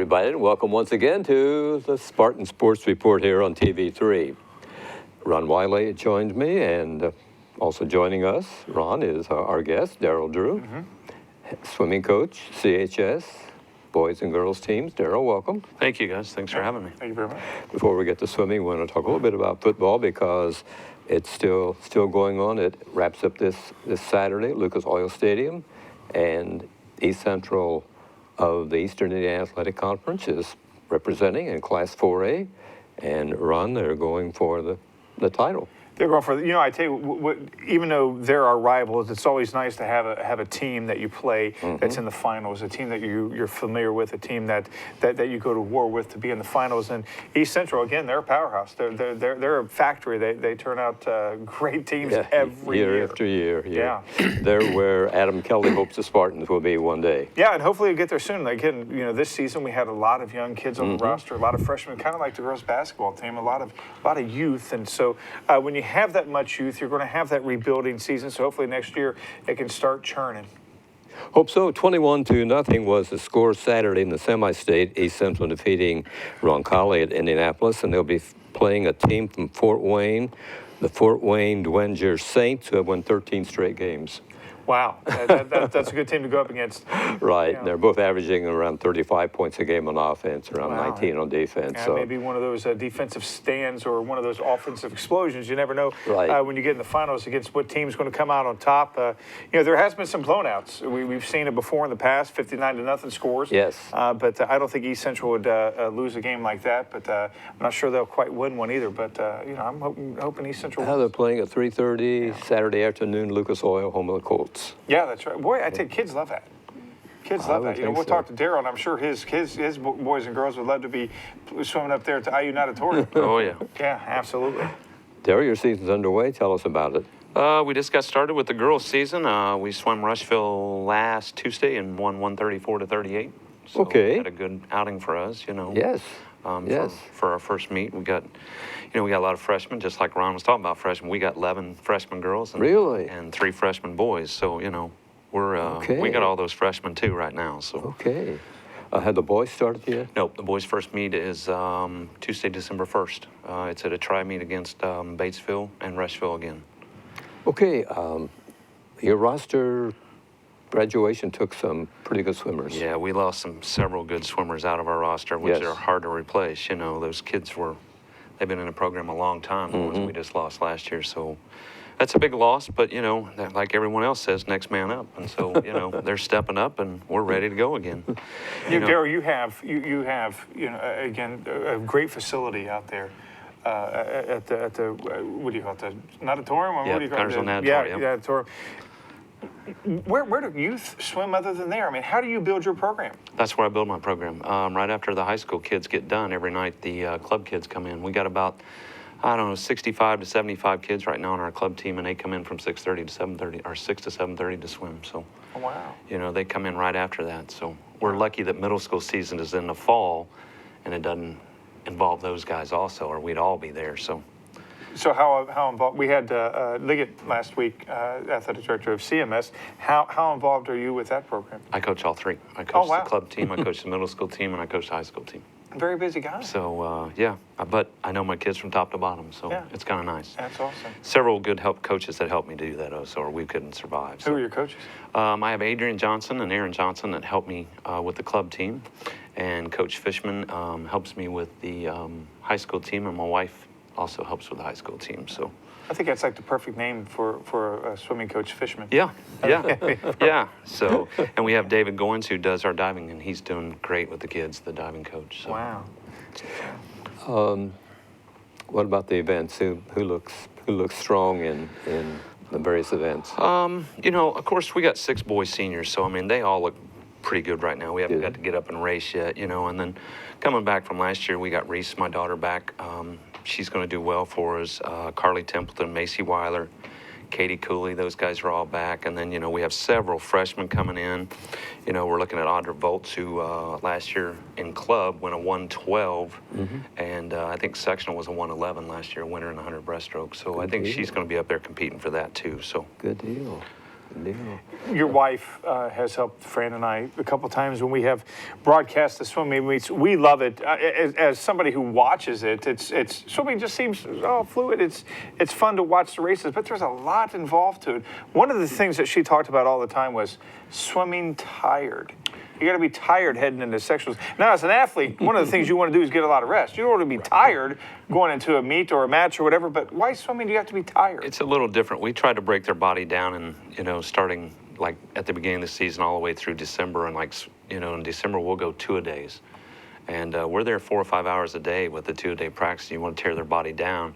everybody, and welcome once again to the Spartan Sports Report here on TV3. Ron Wiley joined me, and also joining us, Ron, is our guest, Daryl Drew, swimming coach, CHS, boys and girls teams. Daryl, welcome. Thank you, guys. Thanks for having me. Thank you very much. Before we get to swimming, we want to talk a little bit about football because it's still going on. It wraps up this Saturday at Lucas Oil Stadium, and East Central of the Eastern Indiana Athletic Conference is representing in Class 4A, and Ron, they're going for the title. They're going for, I tell you, even though they're our rivals, it's always nice to have a team that you play that's in the finals, a team that you're familiar with, a team that you go to war with to be in the finals. And East Central, again, they're a powerhouse. They're a factory. They turn out great teams every year. Year after year. Yeah. They're where Adam Kelly hopes the Spartans will be one day. Yeah, and hopefully we'll get there soon. Again, this season we had a lot of young kids on the roster, a lot of freshmen, kind of like the girls basketball team, a lot of youth. And so when you have that much youth, you're going to have that rebuilding season. So hopefully next year it can start churning. Hope so. 21-0 was the score Saturday in the semi-state. East Central defeating Roncalli at Indianapolis, and they'll be playing a team from Fort Wayne, the Fort Wayne Dwenger Saints, who have won 13 straight games. Wow, that's a good team to go up against. Right, Yeah. they're both averaging around 35 points a game on offense, around 19 on defense. Yeah, so maybe one of those defensive stands or one of those offensive explosions. You never know when you get in the finals against what team's going to come out on top. There has been some blownouts. We've seen it before in the past, 59-0 scores. Yes. But I don't think East Central would lose a game like that. But I'm not sure they'll quite win one either. But I'm hoping East Central. Now they're playing at 3:30 Saturday afternoon, Lucas Oil, home of the Colts. Yeah, that's right. Boy, I tell you, kids love that. Kids love that. We'll talk to Daryl, and I'm sure his boys and girls would love to be swimming up there at the IU Natatorium. Oh, yeah. Yeah, absolutely. Daryl, your season's underway. Tell us about it. We just got started with the girls' season. We swam Rushville last Tuesday and won 134-38. So Okay. had a good outing for us, Yes. Yes. For our first meet, we got a lot of freshmen, just like Ron was talking about freshmen. We got 11 freshman girls and 3 freshman boys. So, we got all those freshmen too right now. So Okay. Have the boys started yet? Nope, the boys' first meet is Tuesday, December 1st. It's at a tri-meet against Batesville and Rushville again. Okay. Your roster graduation took some pretty good swimmers. Yeah, we lost several good swimmers out of our roster, which are hard to replace. Those kids they've been in the program a long time, the ones we just lost last year. So that's a big loss, but, like everyone else says, next man up. And so, they're stepping up, and we're ready to go again. Daryl, you have again, a great facility out there. At the what do you call it, the natatorium? Yeah, what do you call it? Natatorium. Yeah, natatorium. Where do youth swim other than there? I mean, how do you build your program? That's where I build my program. Right after the high school kids get done, every night the club kids come in. We got about, 65 to 75 kids right now on our club team, and they come in from 6:30 to 7:30, or 6 to 7:30 to swim. So, oh, wow. They come in right after that. So we're lucky that middle school season is in the fall, and it doesn't involve those guys also, or we'd all be there. So how involved? We had Liggett last week, athletic director of CMS. How involved are you with that program? I coach all 3. I coach the club team, I coach the middle school team, and I coach the high school team. Very busy guy. So but I know my kids from top to bottom, so it's kind of nice. That's awesome. Several good coaches that helped me do that, or we couldn't survive. Who are your coaches? I have Adrian Johnson and Aaron Johnson that help me with the club team, and Coach Fishman helps me with the high school team, and my wife also helps with the high school team. So I think that's like the perfect name for a swimming coach, Fishman. Yeah. So, and we have David Goins, who does our diving, and he's doing great with the kids, the diving coach. So. Wow. What about the events? Who looks strong in the various events? Of course, we got 6 boys seniors, so they all look pretty good right now. We haven't got to get up and race yet, and then coming back from last year, we got Reese, my daughter, back. She's going to do well for us. Carly Templeton, Macy Weiler, Katie Cooley, those guys are all back. And then, we have several freshmen coming in. We're looking at Audra Volts, who last year in club went a 112. And I think sectional was a 111 last year, winner in 100 breaststroke. So I think she's going to be up there competing for that too. So Good deal. deal. Your wife has helped Fran and I a couple times when we have broadcast the swimming meets. We love it. As somebody who watches it, it's swimming just seems fluid. It's fun to watch the races, but there's a lot involved to it. One of the things that she talked about all the time was swimming tired. You got to be tired heading into sectionals. Now, as an athlete, one of the things you want to do is get a lot of rest. You don't want to be tired going into a meet or a match or whatever, but why swimming do you have to be tired? It's a little different. We try to break their body down and, starting like at the beginning of the season all the way through December. And in December, we'll go 2-a-days. And we're there 4 or 5 hours a day with the 2-a-day practice. You want to tear their body down.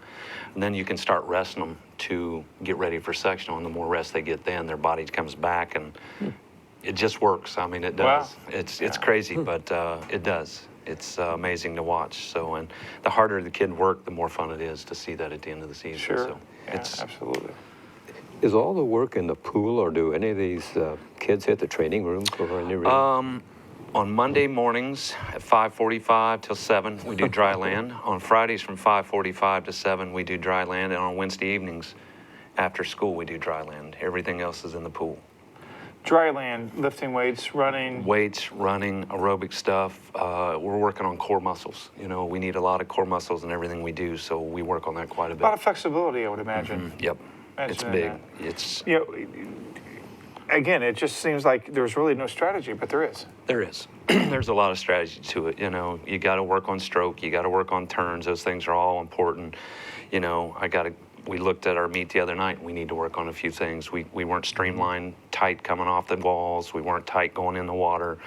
And then you can start resting them to get ready for sectional. And the more rest they get then, their body comes back and it just works. I mean, it does. Wow. It's crazy, but it does. It's amazing to watch. So, and the harder the kid work, the more fun it is to see that at the end of the season. Sure. So Absolutely. Is all the work in the pool, or do any of these kids hit the training room for any reason? On Monday mornings at 5:45 till 7, we do dry land. On Fridays from 5:45 to 7, we do dry land. And on Wednesday evenings after school, we do dry land. Everything else is in the pool. Dry land, lifting weights, running. Weights, running, aerobic stuff. We're working on core muscles. We need a lot of core muscles in everything we do, so we work on that quite a bit. A lot of flexibility, I would imagine. Mm-hmm. Yep. It's big. It's again, it just seems like there's really no strategy, but there is. There is. There's a lot of strategy to it. You got to work on stroke. You got to work on turns. Those things are all important. We looked at our meet the other night, and we need to work on a few things. We weren't streamlined, tight coming off the walls. We weren't tight going in the water.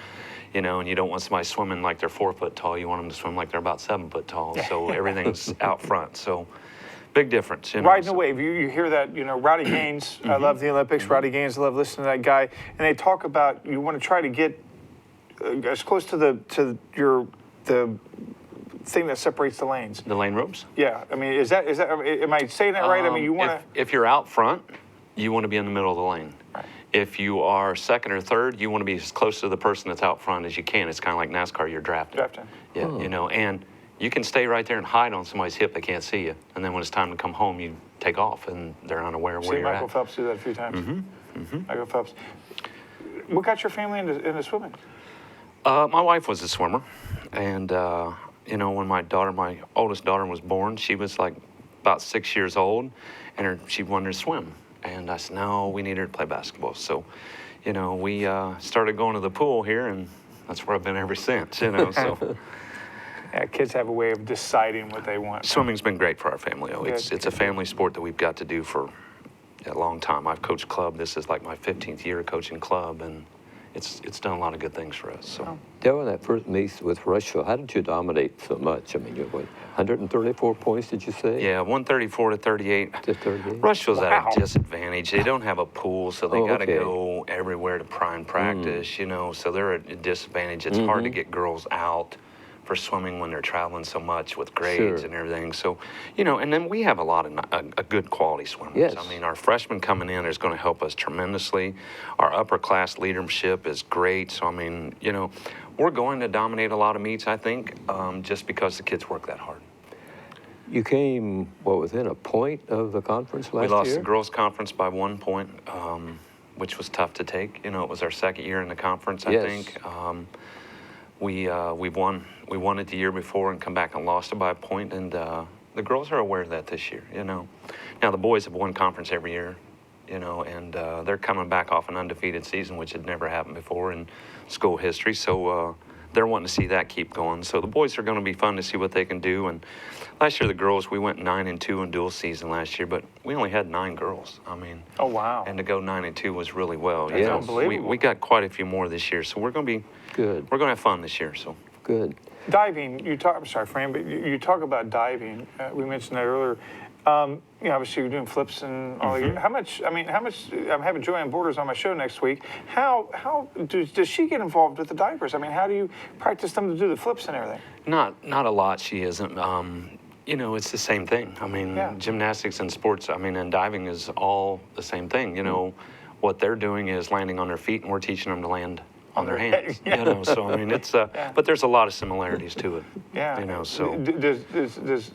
And you don't want somebody swimming like they're 4 foot tall. You want them to swim like they're about 7 foot tall. So everything's out front. So big difference. Riding the wave. You hear that, Rowdy Gaines. I love the Olympics. Rowdy Gaines, I love listening to that guy. And they talk about you want to try to get as close to the thing that separates the lanes. The lane ropes? Yeah. I mean, is that am I saying that right? I mean, you want to. If you're out front, you want to be in the middle of the lane. Right. If you are second or third, you want to be as close to the person that's out front as you can. It's kind of like NASCAR, you're drafting. Yeah, and you can stay right there and hide on somebody's hip, they can't see you. And then when it's time to come home, you take off and they're unaware of where you're Michael at. Phelps do that a few times. Michael Phelps. What got your family into swimming? My wife was a swimmer. And, when my oldest daughter was born, she was like about 6 years old and she wanted to swim. And I said, no, we need her to play basketball. So, we started going to the pool here, and that's where I've been ever since, so. Yeah, kids have a way of deciding what they want. Swimming's been great for our family. It's a family sport that we've got to do for a long time. I've coached club. This is like my 15th year coaching club, and it's done a lot of good things for us. So. Darryl, that first meet with Rushville, how did you dominate so much? I mean, you what, 134 points, did you say? Yeah, 134 to 38. To 38? Rushville's at a disadvantage. They don't have a pool, so they got to go everywhere to prime practice, so they're at a disadvantage. It's hard to get girls out for swimming when they're traveling so much with grades and everything. So, and then we have a lot of a good quality swimmers. Yes. I mean, our freshmen coming in is going to help us tremendously. Our upper class leadership is great. So, I mean, we're going to dominate a lot of meets, I think, just because the kids work that hard. You came, within a point of the conference last year? We lost the girls' conference by 1 point, which was tough to take. It was our second year in the conference, I think. We won it the year before and come back and lost it by a point, and the girls are aware of that this year. Now the boys have won conference every year, and they're coming back off an undefeated season, which had never happened before in school history. So they're wanting to see that keep going. So the boys are going to be fun to see what they can do. And last year the girls, we went 9-2 in dual season last year, but we only had 9 girls. I mean, oh wow! And to go 9-2 was really well. That's unbelievable. We got quite a few more this year, so we're going to be good. We're going to have fun this year. So good. Diving, I'm sorry, Fran, but you talk about diving. We mentioned that earlier. Obviously you're doing flips and all. How much? I'm having Joanne Borders on my show next week. How does she get involved with the divers? I mean, how do you practice them to do the flips and everything? Not a lot. She isn't. It's the same thing. I mean, gymnastics and sports. I mean, and diving is all the same thing. What they're doing is landing on their feet, and we're teaching them to land on their hands. So I mean, it's but there's a lot of similarities to it. Yeah. So does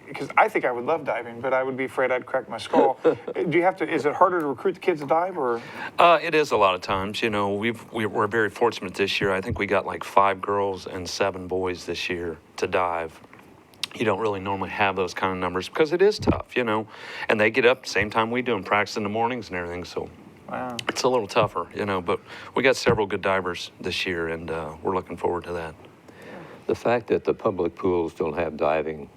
because I think I would love diving, but I would be afraid I'd crack my skull. Do you have to? Is it harder to recruit the kids to dive, or? It is a lot of times. You know, we're very fortunate this year. I think we got like 5 girls and 7 boys this year to dive. You don't really normally have those kind of numbers because it is tough, you know. And they get up same time we do and practice in the mornings and everything. So Wow. it's a little tougher, you know. But we got several good divers this year, and we're looking forward to that. The fact that the public pools don't have diving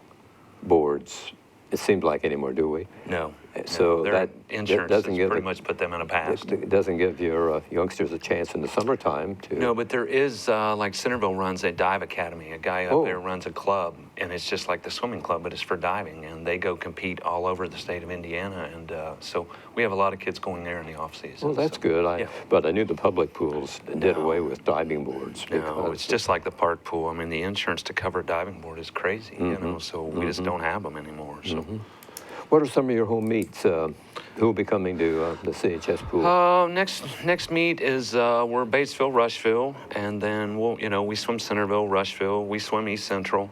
boards, it seems like anymore, do we? No. So no, their that insurance doesn't has give pretty the- much put them in a past. It doesn't give your youngsters a chance in the summertime to. No, but there is, like Centerville runs a dive academy. A guy up Oh. there runs a club, and it's just like the swimming club, but it's for diving, and they go compete all over the state of Indiana, and so we have a lot of kids going there in the off season. Well, that's so, good. yeah. But I knew the public pools did No. away with diving boards. No, because- it's just like the park pool. I mean, the insurance to cover a diving board is crazy, you know, so we just don't have them anymore. So. What are some of your home meets? Who will be coming to the CHS pool? Next meet is we're Batesville, Rushville, and then we swim Centerville, Rushville. We swim East Central.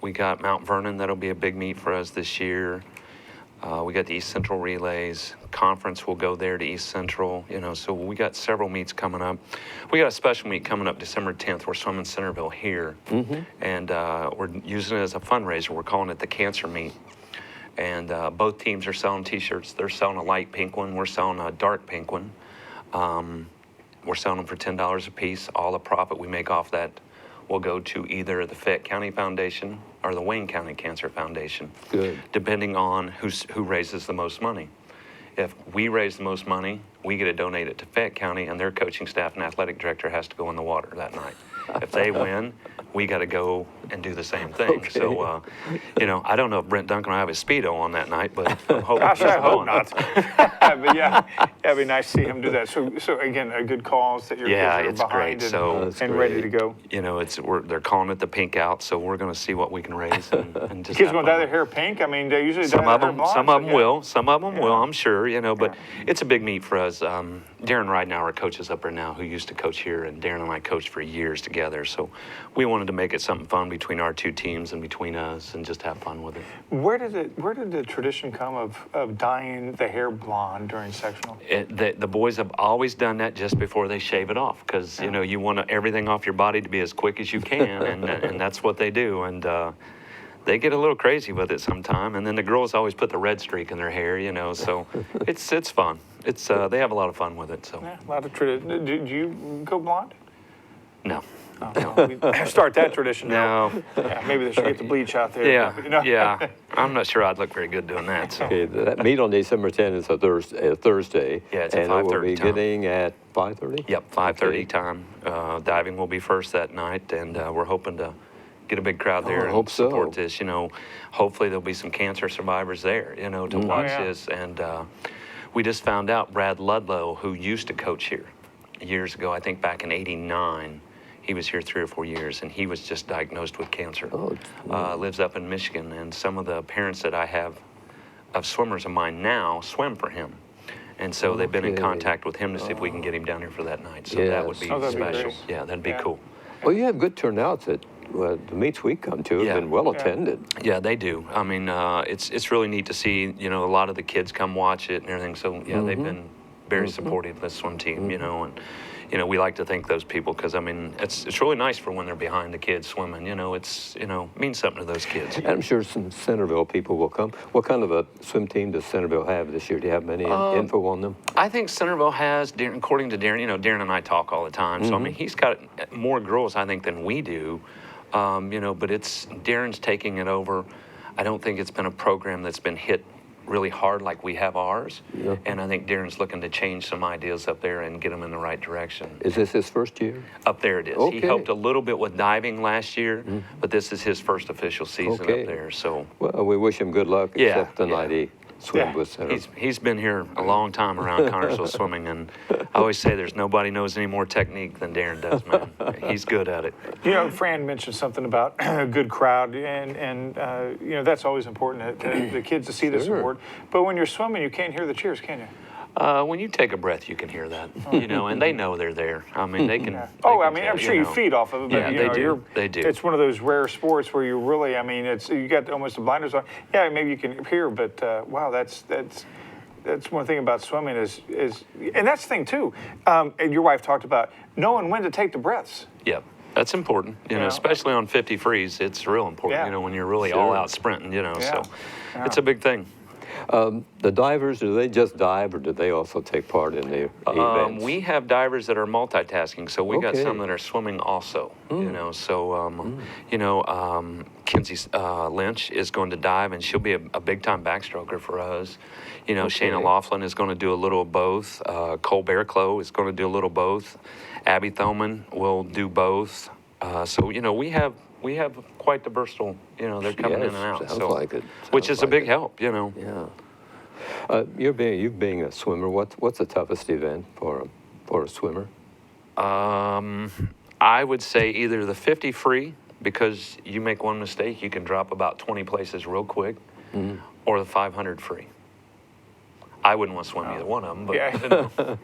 We got Mount Vernon. That'll be a big meet for us this year. We got the East Central Relays Conference. We'll go there to East Central. You know, so we got several meets coming up. We got a special meet coming up December 10th. We're swimming Centerville here, and we're using it as a fundraiser. We're calling it the Cancer Meet. And both teams are selling T-shirts. They're selling a light pink one. We're selling a dark pink one. We're selling them for $10 a piece. All the profit we make off that will go to either the Fayette County Foundation or the Wayne County Cancer Foundation. Good. Depending on who raises the most money. If we raise the most money, we get to donate it to Fayette County, and their coaching staff and athletic director has to go in the water that night. If they win, we got to go and do the same thing. Okay. So, I don't know if Brent Duncan will have his Speedo on that night, but I'm hoping Gosh, he's I hope on. not. But yeah, it'd be nice to see him do that. So again, a good cause that your Yeah, kids it's are behind great. and, So- That's and great. ready to go. You know, they're calling it the pink out, so we're going to see what we can raise and just Kids have going to dye fun. their hair pink. I mean, they usually Some dye of their them, hair blonde. some so of them yeah. will. Some of them will, Yeah. I'm sure. You know, but it's a big meet for us. Darren Ridenauer coaches up there now, who used to coach here, and Darren and I coached for years together. So we wanted to make it something fun between our two teams and between us, and just have fun with it. Where did the tradition come of dyeing the hair blonde during sectional? The boys have always done that just before they shave it off, because you want everything off your body to be as quick as you can, and that's what they do. And they get a little crazy with it sometime. And then the girls always put the red streak in their hair, so it's fun. It's they have a lot of fun with it. So Yeah, a lot of tradition. Do you go blonde? no. Oh, we start that tradition now. No. Yeah, maybe they should get the bleach out there. Yeah, yeah. I'm not sure I'd look very good doing that. So. Okay, that meet on December 10th is a Thursday. Yeah, it's a and it will 5:30 be time. getting at 5:30? Yep, 5:30 Okay. time. Diving will be first that night, and we're hoping to get a big crowd there I and hope so. support this. Hopefully there'll be some cancer survivors there, to watch yeah. this. And we just found out Brad Ludlow, who used to coach here years ago, I think back in '89. He was here 3 or 4 years, and he was just diagnosed with cancer. Oh, Lives up in Michigan, and some of the parents that I have of swimmers of mine now swim for him. And so they've been in Okay. contact with him to see if we can get him down here for that night. So that would Yes. be Oh, that'd be special. great. Yeah, that'd be Yeah. cool. Well, you have good turnouts at the meets we come to. Yeah. Have been well attended. Yeah, they do. I mean, it's really neat to see, a lot of the kids come watch it and everything. So, yeah, they've been very supportive of the swim team, and, we like to thank those people because, I mean, it's really nice for when they're behind the kids swimming. Means something to those kids. And I'm sure some Centerville people will come. What kind of a swim team does Centerville have this year? Do you have any info on them? I think Centerville has, according to Darren, Darren and I talk all the time. So, I mean, he's got more girls, I think, than we do. But Darren's taking it over. I don't think it's been a program that's been hit really hard like we have ours. Yeah. And I think Darren's looking to change some ideas up there and get them in the right direction. Is this his first year? Up there it is. Okay. He helped a little bit with diving last year, but this is his first official season Okay. up there. So Well, we wish him good luck, Yeah, except the night he swam Yeah. with Centerville. he's been here a long time around Connersville swimming, and I always say there's nobody knows any more technique than Darren does, man. He's good at it. Fran mentioned something about a good crowd, and that's always important to the kids to see the Sure. support. But when you're swimming, you can't hear the cheers, can you? When you take a breath, you can hear that, you know, and they know they're there. I mean, they can. Yeah. They Oh, can I mean, tell, I'm sure you know. feed off of it, but Yeah, you they know, do. They do. It's one of those rare sports where you really, I mean, you got almost the blinders on. Yeah, maybe you can hear, but wow, that's one thing about swimming is, and that's the thing too. And your wife talked about knowing when to take the breaths. Yep. That's important, you know, especially on 50 frees. It's real important, you know, when you're really all out sprinting, you know. So it's a big thing. The divers, do they just dive, or do they also take part in the events? We have divers that are multitasking, so we got Okay. some that are swimming also. You know, so you know, Kinsey Lynch is going to dive, and she'll be a big-time backstroker for us. You know, Shayna Laughlin is going to do a little of both. Cole Bearclough is going to do a little of both. Abby Thoman will do both. So you know, we have quite the versatile. You know, they're coming in and out. Sounds So, like it. which Sounds is a like big it. help. You know. Yeah. You being a swimmer, what's the toughest event for a swimmer? I would say either the 50 free, because you make one mistake, you can drop about 20 places real quick, or the 500 free. I wouldn't want to swim either one of them, but you know.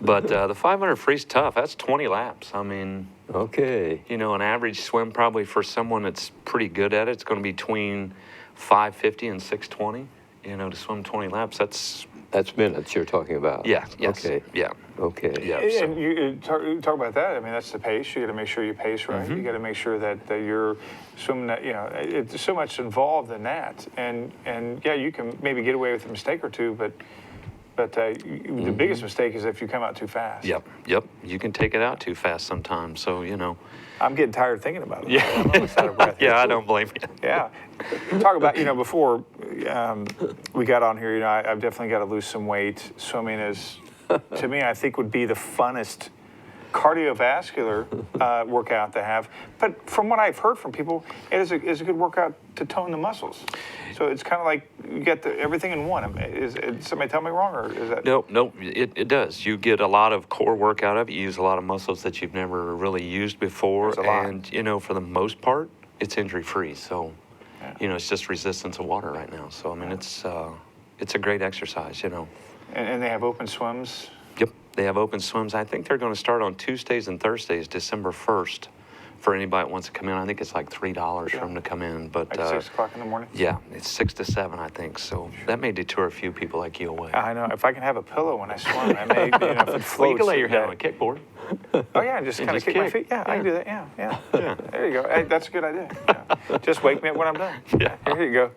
But the 500 free is tough. That's 20 laps. I mean, Okay. you know, an average swim probably for someone that's pretty good at it, it's going to be between 550 and 620. You know, to swim 20 laps, That's minutes you're talking about. yeah, yes, Okay. yeah, Okay. yeah. And you talk about that. I mean, that's the pace. You got to make sure you pace right. You got to make sure that you're swimming. That, you know, it's so much involved in that. And yeah, you can maybe get away with a mistake or two, but the biggest mistake is if you come out too fast. Yep. You can take it out too fast sometimes. So you know. I'm getting tired thinking about it. Yeah. I'm almost out of breath. Yeah, I don't blame you. Yeah. Talk about, you know, before we got on here, you know, I've definitely got to lose some weight. Swimming is, to me, I think would be the funnest cardiovascular workout to have. But from what I've heard from people, it is a good workout to tone the muscles. So it's kind of like you get everything in one. Is somebody tell me wrong, or is that? No, it does. You get a lot of core work out of it. You use a lot of muscles that you've never really used before. There's a lot. And, you know, for the most part, it's injury-free. So, you know, it's just resistance of water right now. So, I mean, it's a great exercise, you know. And they have open swims. Yep, they have open swims. I think they're going to start on Tuesdays and Thursdays, December 1st, for anybody that wants to come in. I think it's like $3 for them to come in. But Like 6 o'clock in the morning. yeah, it's 6 to 7, I think. So that may deter a few people like you away. I know. If I can have a pillow when I swim, I may, you know, if it floats. Well, you can lay your head that- on a kickboard. Oh yeah, just kind of just kick my kick. feet. Yeah, I can do that. Yeah. There you go. Hey, that's a good idea. Yeah. Just wake me up when I'm done. Yeah. Here you go.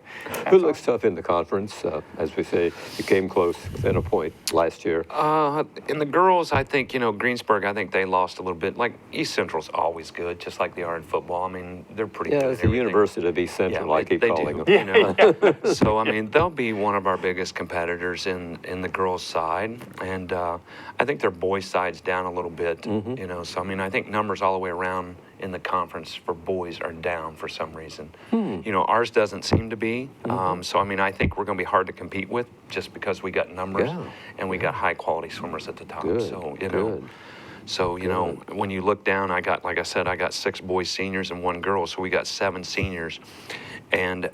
Who looks tough in the conference? As we say, you came close within a point last year. In the girls, I think, you know, Greensburg, I think they lost a little bit. Like, East Central's always good, just like they are in football. I mean, they're pretty good. Yeah, at it's the everything. University of East Central, I keep they calling do, them. you know. So, I mean, they'll be one of our biggest competitors in the girls' side. And I think their boys' side's down a little bit, you know. So, I mean, I think numbers all the way around in the conference for boys are down for some reason. You know, ours doesn't seem to be. So, I mean, I think we're going to be hard to compete with just because we got numbers and we got high-quality swimmers at the top. Good, So, you know. good. So, you know, when you look down, like I said, I got 6 boys seniors and 1 girl. So we got 7 seniors. And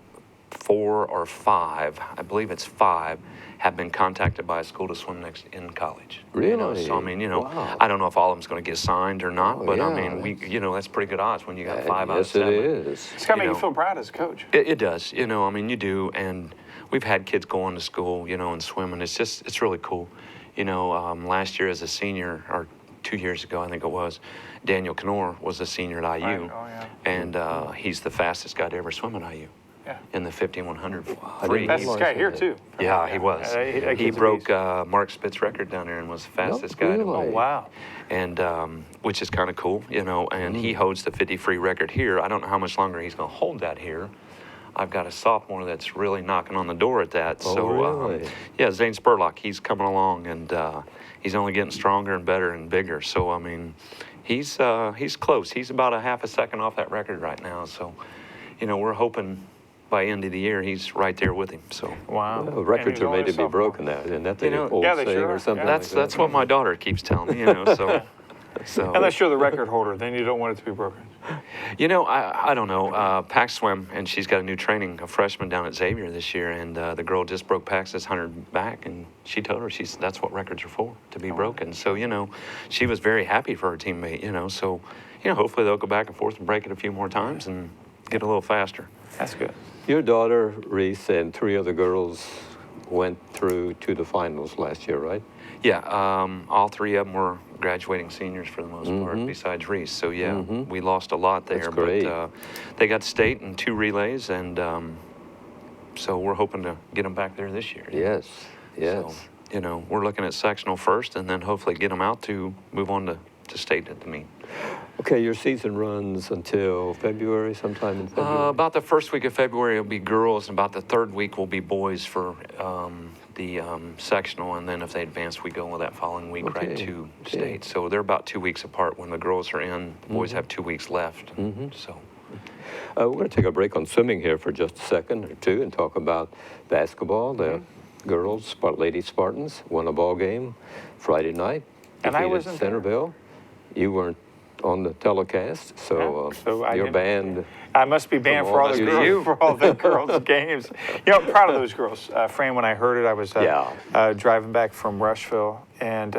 4 or 5, I believe it's 5, have been contacted by a school to swim next in college. Really? You know, so, I mean, you know, Wow. I don't know if all of them's going to get signed or not, Oh, but I yeah, mean, you know, that's pretty good odds when you got 5 out of Yes, 7. it is. It's got to You make you know. feel proud as a coach. It does, you know, I mean, you do, and we've had kids going to school, you know, and swimming. It's really cool. You know, last year as a senior, or 2 years ago, I think it was, Daniel Knorr was a senior at IU, Right. Oh, yeah. and he's the fastest guy to ever swim at IU Yeah. in the 5100 I free. didn't Fastest realize guy here that. too. Yeah, he was. That He kid's a broke beast. Mark Spitz's record down there and was the fastest guy to really? Oh wow. and which is kind of cool, you know. And he holds the 50 free record here. I don't know how much longer he's going to hold that here. I've got a sophomore that's really knocking on the door at that. Oh, So really? yeah, Zane Spurlock, he's coming along, and he's only getting stronger and better and bigger. So I mean, he's close. He's about a half a second off that record right now. So, you know, we're hoping by end of the year he's right there with him. So. Wow. Well, records And are made he's to be only a broken now, isn't that the You know, old yeah, they saying sure or are, something yeah. like that? That's what my daughter keeps telling me, you know. So, Unless you're the record holder, then you don't want it to be broken. I don't know. Pax swim, and she's got a new training, a freshman down at Xavier this year, and the girl just broke Pax's 100 back, and she told her that's what records are for, to be broken. So she was very happy for her teammate. So hopefully they'll go back and forth and break it a few more times and get a little faster. That's good. Your daughter, Reese, and 3 other girls went through to the finals last year, right? Yeah, all 3 of them were graduating seniors for the most part, besides Reese. So yeah, we lost a lot there. That's great. But they got state in 2 relays, and so we're hoping to get them back there this year. Yes, yes. So, we're looking at sectional first, and then hopefully get them out to move on to state at the meet. Okay, your season runs until February, sometime in February? About the first week of February will be girls, and about the 3rd week will be boys for the sectional, and then if they advance, we go that following week right to state. So they're about 2 weeks apart. When the girls are in, the boys have 2 weeks left. So we're going to take a break on swimming here for just a second or two and talk about basketball. The girls, Lady Spartans, won a ball game Friday night. And I wasn't there. Centerville. You weren't on the telecast, so you're banned. I must be banned for all the girls' games. I'm proud of those girls. Fran, when I heard it, I was driving back from Rushville and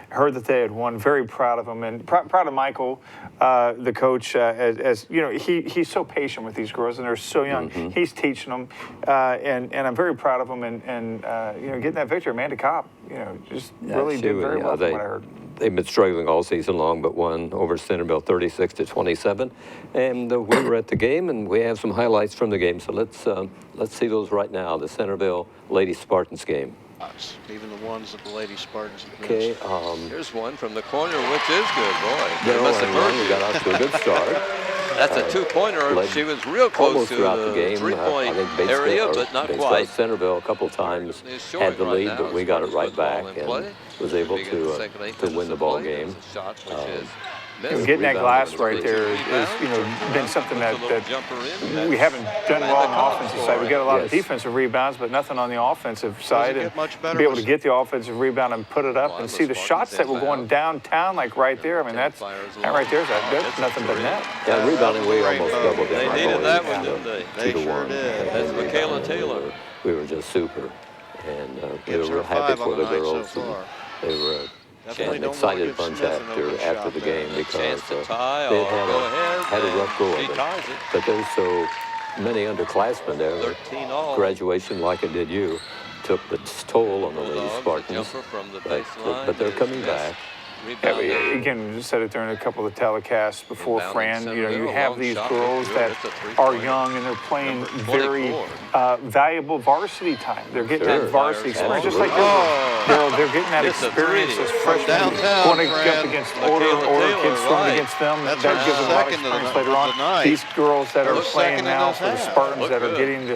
heard that they had won. Very proud of them, and proud of Michael, the coach. As he's so patient with these girls, and they're so young. He's teaching them, and I'm very proud of them. And getting that victory, Amanda Cobb, just really did very well from what I heard. They've been struggling all season long, but won over Centerville 36-27. And we were at the game, and we have some highlights from the game. So let's see those right now. The Centerville Lady Spartans game. Even the ones that the Lady Spartans have missed. Okay, here's one from the corner, which is good, boy. We got off to a good start. That's a 2-pointer. She was real close to the game. 3-point area, but not quite. Centerville a couple times had the lead, but we got it right back and was able to win the ball game. Getting that glass right there is been something that we haven't done well on the offensive side. We got a lot of defensive rebounds, but nothing on the offensive side. And be able to get the offensive rebound and put it up and see the shots that were going downtown, like right there. I mean, that right there is nothing but net. Yeah, rebounding, we almost doubled in. They needed that one, didn't they? They sure did. That's Michaela Taylor. We were just super, and we were real happy for the girls. They were an excited bunch after the game because they had a rough go of it. But there's so many underclassmen there. Graduation, like it did you, took the toll on the Lady Spartans. But they're coming back. Again, we said it during a couple of the telecasts before, Fran. You have these girls that are young and they're playing very valuable varsity time. They're getting that varsity experience, just like they're getting that experience as freshmen, going up against older kids, swimming against them. That gives them a lot of experience later on. These girls that are playing now for the Spartans that are getting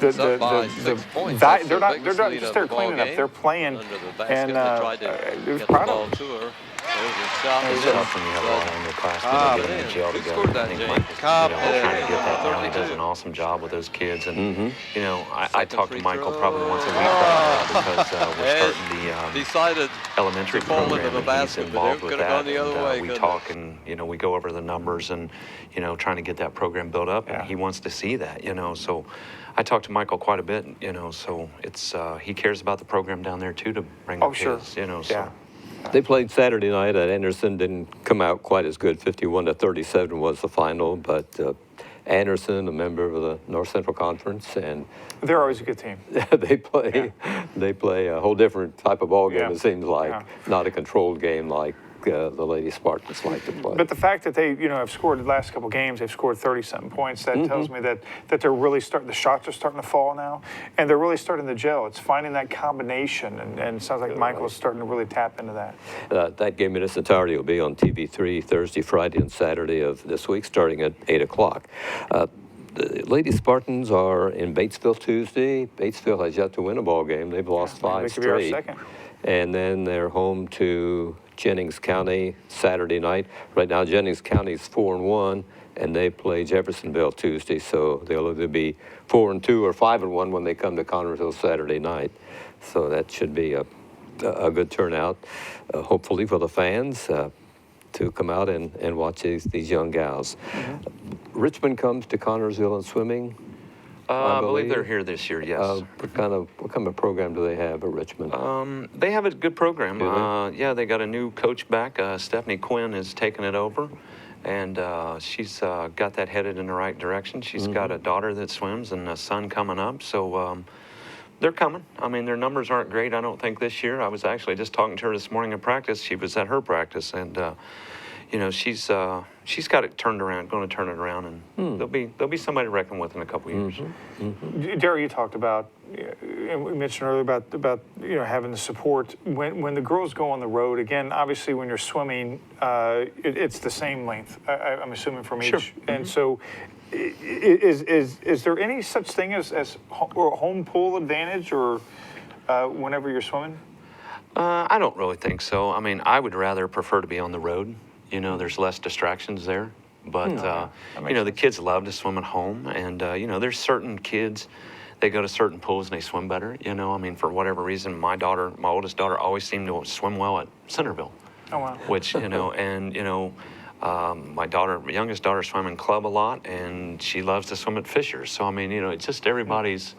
they're not just there cleaning up. They're playing, and they're proud of them. It's tough when you have a lot on your class getting in the jail together. I think Michael's trying to get that now. He does an awesome job with those kids. And, I talk to Michael probably once a week right now because we're starting the elementary program and he's involved with that. And we talk and, we go over the numbers and, trying to get that program built up. And he wants to see that, So I talk to Michael quite a bit, so it's he cares about the program down there too to bring up kids, so. They played Saturday night at Anderson, didn't come out quite as good. 51-37 was the final, but Anderson, a member of the North Central Conference, and they're always a good team. they play a whole different type of ball game. It seems like not a controlled game like the Lady Spartans like to play. But the fact that they, have scored the last couple games, they've scored 30-something points. That tells me that they're really starting. The shots are starting to fall now, and they're really starting to gel. It's finding that combination, and it sounds like Michael's starting to really tap into that. That game in its entirety will be on TV3 Thursday, Friday, and Saturday of this week, starting at 8 o'clock. The Lady Spartans are in Batesville Tuesday. Batesville has yet to win a ball game. They've lost 5 straight. They could be our second. And then they're home to Jennings County Saturday night. Right now, Jennings County is 4-1, and they play Jeffersonville Tuesday, so they'll either be 4-2 or 5-1 when they come to Connersville Saturday night. So that should be a good turnout, hopefully for the fans. to come out and watch these young gals. Richmond comes to Connorsville in swimming. I believe they're here this year, yes. What kind of program do they have at Richmond? They have a good program. Do they? Yeah, they got a new coach back. Stephanie Quinn is taking it over, and she's got that headed in the right direction. She's got a daughter that swims and a son coming up, so they're coming. I mean, their numbers aren't great, I don't think, this year. I was actually just talking to her this morning in practice. She was at her practice, and you know, she's got it turned around, going to turn it around, and there'll be somebody to reckon with in a couple years. Darry, you talked about, and we mentioned earlier about you know, having the support when the girls go on the road. Again, obviously, when you're swimming, it's the same length. I'm assuming from each, and so. Is there any such thing as home pool advantage or whenever you're swimming? I don't really think so. I mean, I would rather prefer to be on the road. You know, there's less distractions there. But, you know, the kids love to swim at home. And, you know, there's certain kids, they go to certain pools and they swim better. You know, I mean, for whatever reason, my oldest daughter always seemed to swim well at Centerville. Oh, wow. Which, you know, and, you know, my youngest daughter swam in club a lot, and she loves to swim at Fisher's. So, I mean, you know, it's just everybody's,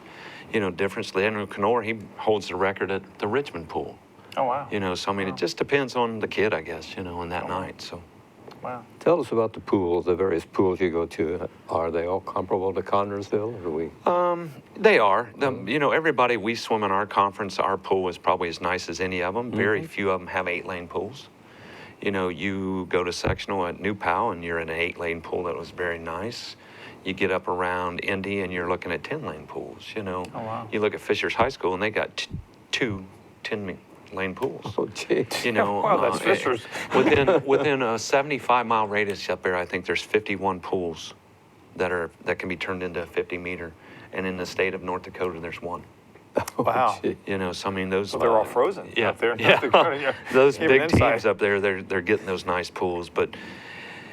you know, difference. Leandro Canor, he holds the record at the Richmond pool. Oh, wow. You know, so, I mean, it just depends on the kid, I guess, you know, on that night, so. Wow. Tell us about the pools, the various pools you go to. Are they all comparable to Connorsville, or are we? They are. You know, everybody we swim in our conference, our pool is probably as nice as any of them. Very few of them have 8-lane pools. You know, you go to sectional at New Powell and you're in an 8-lane pool that was very nice. You get up around Indy and you're looking at 10-lane pools, you know. Oh, wow. You look at Fisher's High School and they got two 10-lane pools. Oh, gee. You know, Wow, that's Fisher's. within a 75-mile radius up there, I think there's 51 pools that can be turned into a 50-meter. And in the state of North Dakota, there's one. Wow. Gee. You know, so I mean, those. Well, they're all frozen Yeah, up there. yeah. Those Even big inside. teams up there, they're getting those nice pools. But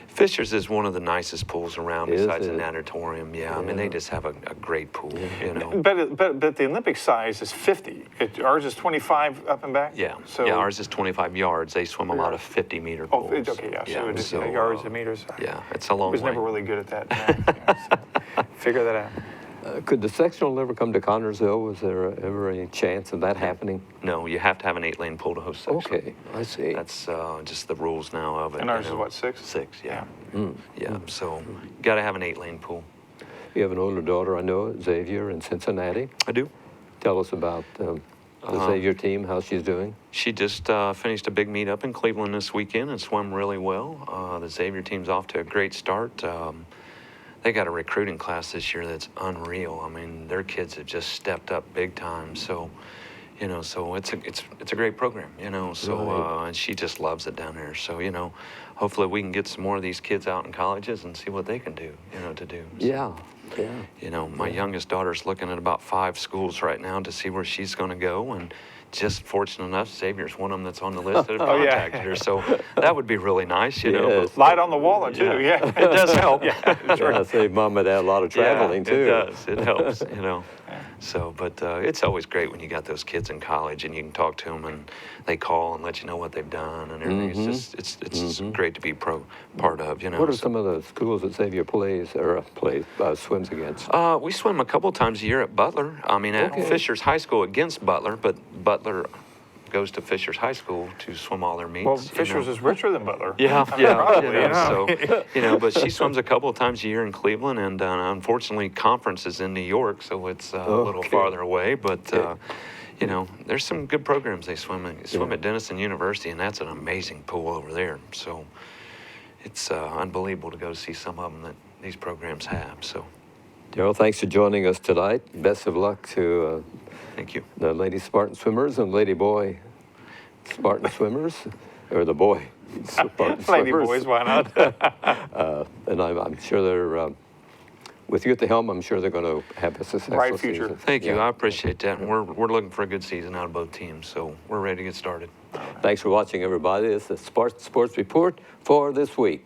Fisher's is one of the nicest pools around Is besides the it? natatorium. Yeah, I mean, they just have a great pool, you know. But the Olympic size is 50. Ours is 25 up and back? Yeah, So, yeah, ours is 25 yards. They swim a lot of 50-meter Oh, pools. okay, yeah. So, it is yards and meters. Yeah, it's a long I was way. never really good at that. So figure that out. Could the sectional ever come to Connorsville? Was there ever any chance of that happening? No, you have to have an 8-lane pool to host sectional. Okay, I see. That's just the rules now of it. And ours you is know. what, 6? 6, yeah. Yeah, so you got to have an 8-lane pool. You have an older daughter, I know, Xavier, in Cincinnati. I do. Tell us about the Xavier team, how she's doing. She just finished a big meet up in Cleveland this weekend and swam really well. The Xavier team's off to a great start. They got a recruiting class this year that's unreal. I mean, their kids have just stepped up big time. So, you know, so it's a great program. You know, so Right. and she just loves it down there. So, you know, hopefully we can get some more of these kids out in colleges and see what they can do. You know, to do. So, Yeah, yeah. you know, my youngest daughter's looking at about 5 schools right now to see where she's going to go, and just fortunate enough, Xavier's one of them that's on the list that have Oh, yeah. contacted her. So that would be really nice, you know. Yes. Light on the wall, too, yeah. It does help. I save mom and dad a lot of traveling, too. It does. It helps, you know. So, but it's always great when you got those kids in college and you can talk to them and they call and let you know what they've done and everything. It's just just great to be part of, you know. What are So- some of the schools that Xavier swims against? We swim a couple times a year at Butler. I mean, at Okay. Fisher's High School against Butler, but Butler goes to Fisher's High School to swim all their meets. Well, you Fisher's know. is richer than Butler. Yeah, I mean, yeah, probably, you know, so, you know, but she swims a couple of times a year in Cleveland, and unfortunately, conference is in New York, so it's a little Okay. farther away, but, you know, there's some good programs they swim in. Swim at Denison University, and that's an amazing pool over there, so it's unbelievable to go see some of them that these programs have, so Daryl, thanks for joining us tonight. Best of luck to thank you. the Lady Spartan swimmers and Lady Boy Spartan swimmers, or the boy Spartan Lady swimmers. boys, why not? And I'm sure they're, with you at the helm, I'm sure they're going to have a successful Bright future. season. Thank you. Yeah. I appreciate that. And we're looking for a good season out of both teams, so we're ready to get started. Thanks for watching, everybody. This is the Spartan Sports Report for this week.